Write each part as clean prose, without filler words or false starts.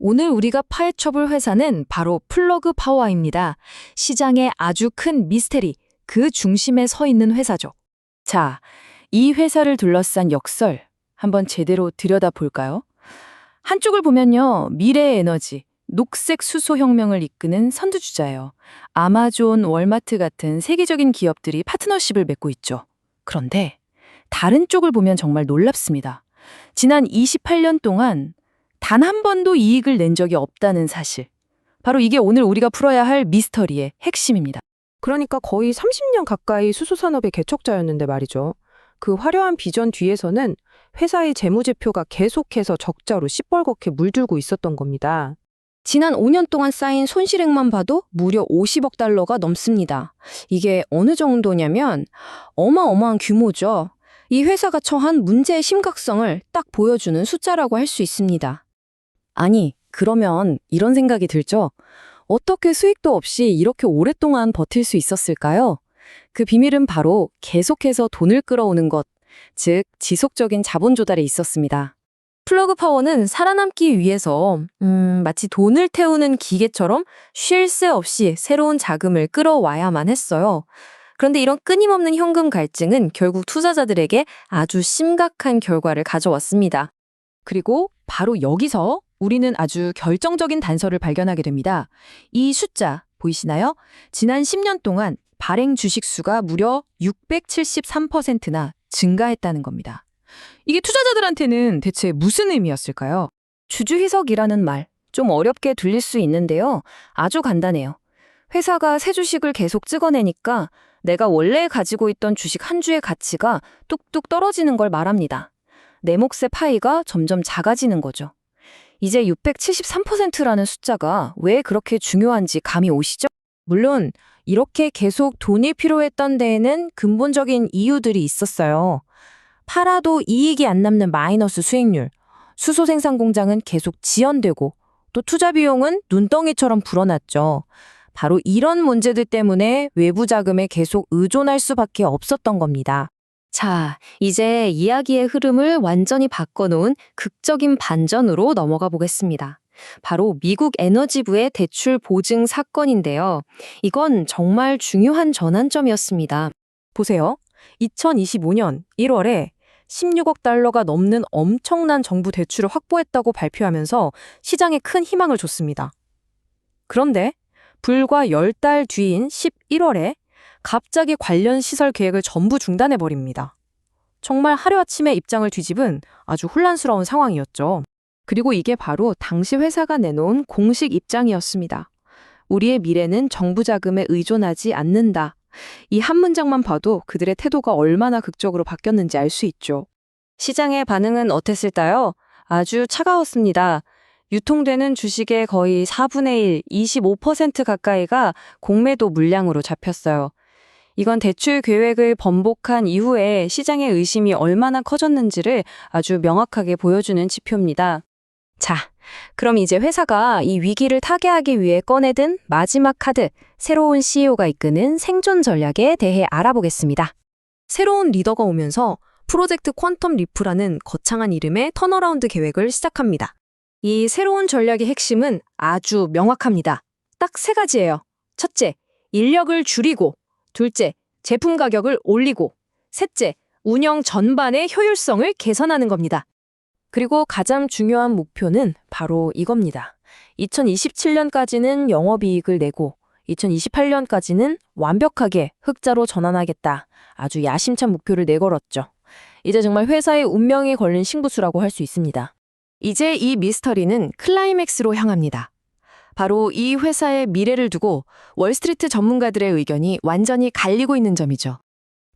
오늘 우리가 파헤쳐볼 회사는 바로 플러그 파워입니다. 시장에 아주 큰 미스테리, 그 중심에 서 있는 회사죠. 자, 이 회사를 둘러싼 역설 한번 제대로 들여다볼까요? 한쪽을 보면요, 미래의 에너지, 녹색 수소 혁명을 이끄는 선두주자예요. 아마존, 월마트 같은 세계적인 기업들이 파트너십을 맺고 있죠. 그런데 다른 쪽을 보면 정말 놀랍습니다. 지난 28년 동안 단 한 번도 이익을 낸 적이 없다는 사실. 바로 이게 오늘 우리가 풀어야 할 미스터리의 핵심입니다. 그러니까 거의 30년 가까이 수소산업의 개척자였는데 말이죠. 그 화려한 비전 뒤에서는 회사의 재무제표가 계속해서 적자로 시뻘겋게 물들고 있었던 겁니다. 지난 5년 동안 쌓인 손실액만 봐도 무려 50억 달러가 넘습니다. 이게 어느 정도냐면 어마어마한 규모죠. 이 회사가 처한 문제의 심각성을 딱 보여주는 숫자라고 할 수 있습니다. 아니, 그러면 이런 생각이 들죠? 어떻게 수익도 없이 이렇게 오랫동안 버틸 수 있었을까요? 그 비밀은 바로 계속해서 돈을 끌어오는 것, 즉 지속적인 자본 조달에 있었습니다. 플러그 파워는 살아남기 위해서 마치 돈을 태우는 기계처럼 쉴 새 없이 새로운 자금을 끌어와야만 했어요. 그런데 이런 끊임없는 현금 갈증은 결국 투자자들에게 아주 심각한 결과를 가져왔습니다. 그리고 바로 여기서 우리는 아주 결정적인 단서를 발견하게 됩니다. 이 숫자 보이시나요? 지난 10년 동안 발행 주식 수가 무려 673%나 증가했다는 겁니다. 이게 투자자들한테는 대체 무슨 의미였을까요? 주주희석이라는 말, 좀 어렵게 들릴 수 있는데요. 아주 간단해요. 회사가 새 주식을 계속 찍어내니까 내가 원래 가지고 있던 주식 한 주의 가치가 뚝뚝 떨어지는 걸 말합니다. 내 몫의 파이가 점점 작아지는 거죠. 이제 673%라는 숫자가 왜 그렇게 중요한지 감이 오시죠? 물론 이렇게 계속 돈이 필요했던 데에는 근본적인 이유들이 있었어요. 팔아도 이익이 안 남는 마이너스 수익률, 수소 생산 공장은 계속 지연되고 또 투자 비용은 눈덩이처럼 불어났죠. 바로 이런 문제들 때문에 외부 자금에 계속 의존할 수밖에 없었던 겁니다. 자, 이제 이야기의 흐름을 완전히 바꿔놓은 극적인 반전으로 넘어가 보겠습니다. 바로 미국 에너지부의 대출 보증 사건인데요. 이건 정말 중요한 전환점이었습니다. 보세요. 2025년 1월에 16억 달러가 넘는 엄청난 정부 대출을 확보했다고 발표하면서 시장에 큰 희망을 줬습니다. 그런데 불과 10달 뒤인 11월에 갑자기 관련 시설 계획을 전부 중단해버립니다. 정말 하루아침에 입장을 뒤집은 아주 혼란스러운 상황이었죠. 그리고 이게 바로 당시 회사가 내놓은 공식 입장이었습니다. 우리의 미래는 정부 자금에 의존하지 않는다. 이 한 문장만 봐도 그들의 태도가 얼마나 극적으로 바뀌었는지 알 수 있죠. 시장의 반응은 어땠을까요? 아주 차가웠습니다. 유통되는 주식의 거의 4분의 1, 25% 가까이가 공매도 물량으로 잡혔어요. 이건 대출 계획을 번복한 이후에 시장의 의심이 얼마나 커졌는지를 아주 명확하게 보여주는 지표입니다. 자, 그럼 이제 회사가 이 위기를 타개하기 위해 꺼내든 마지막 카드, 새로운 CEO가 이끄는 생존 전략에 대해 알아보겠습니다. 새로운 리더가 오면서 프로젝트 퀀텀 리프라는 거창한 이름의 턴어라운드 계획을 시작합니다. 이 새로운 전략의 핵심은 아주 명확합니다. 딱 3가지예요. 첫째, 인력을 줄이고, 둘째, 제품 가격을 올리고, 셋째, 운영 전반의 효율성을 개선하는 겁니다. 그리고 가장 중요한 목표는 바로 이겁니다. 2027년까지는 영업이익을 내고 2028년까지는 완벽하게 흑자로 전환하겠다. 아주 야심찬 목표를 내걸었죠. 이제 정말 회사의 운명이 걸린 승부수라고 할 수 있습니다. 이제 이 미스터리는 클라이맥스로 향합니다. 바로 이 회사의 미래를 두고 월스트리트 전문가들의 의견이 완전히 갈리고 있는 점이죠.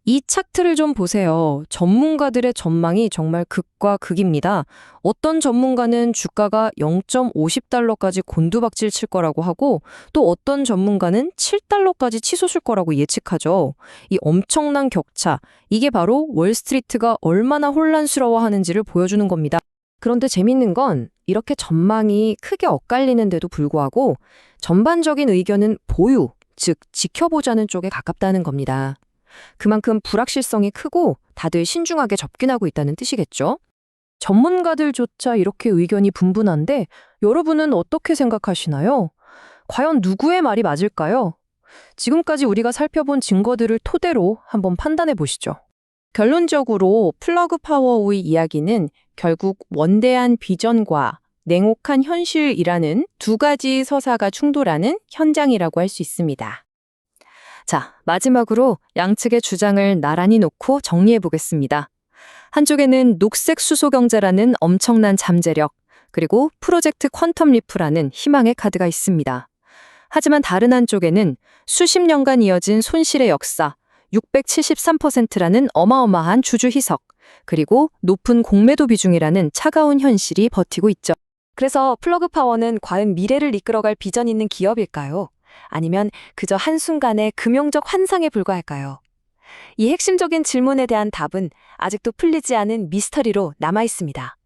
이 차트를 좀 보세요. 전문가들의 전망이 정말 극과 극입니다. 어떤 전문가는 주가가 0.50달러까지 곤두박질 칠 거라고 하고 또 어떤 전문가는 7달러까지 치솟을 거라고 예측하죠. 이 엄청난 격차, 이게 바로 월스트리트가 얼마나 혼란스러워하는지를 보여주는 겁니다. 그런데 재밌는 건 이렇게 전망이 크게 엇갈리는데도 불구하고 전반적인 의견은 보유, 즉 지켜보자는 쪽에 가깝다는 겁니다. 그만큼 불확실성이 크고 다들 신중하게 접근하고 있다는 뜻이겠죠. 전문가들조차 이렇게 의견이 분분한데 여러분은 어떻게 생각하시나요? 과연 누구의 말이 맞을까요? 지금까지 우리가 살펴본 증거들을 토대로 한번 판단해 보시죠. 결론적으로 플러그 파워의 이야기는 결국 원대한 비전과 냉혹한 현실이라는 두 가지 서사가 충돌하는 현장이라고 할 수 있습니다. 자, 마지막으로 양측의 주장을 나란히 놓고 정리해 보겠습니다. 한쪽에는 녹색 수소 경제라는 엄청난 잠재력, 그리고 프로젝트 퀀텀 리프라는 희망의 카드가 있습니다. 하지만 다른 한쪽에는 수십 년간 이어진 손실의 역사, 673%라는 어마어마한 주주 희석, 그리고 높은 공매도 비중이라는 차가운 현실이 버티고 있죠. 그래서 플러그 파워는 과연 미래를 이끌어갈 비전 있는 기업일까요? 아니면 그저 한순간의 금용적 환상에 불과할까요? 이 핵심적인 질문에 대한 답은 아직도 풀리지 않은 미스터리로 남아 있습니다.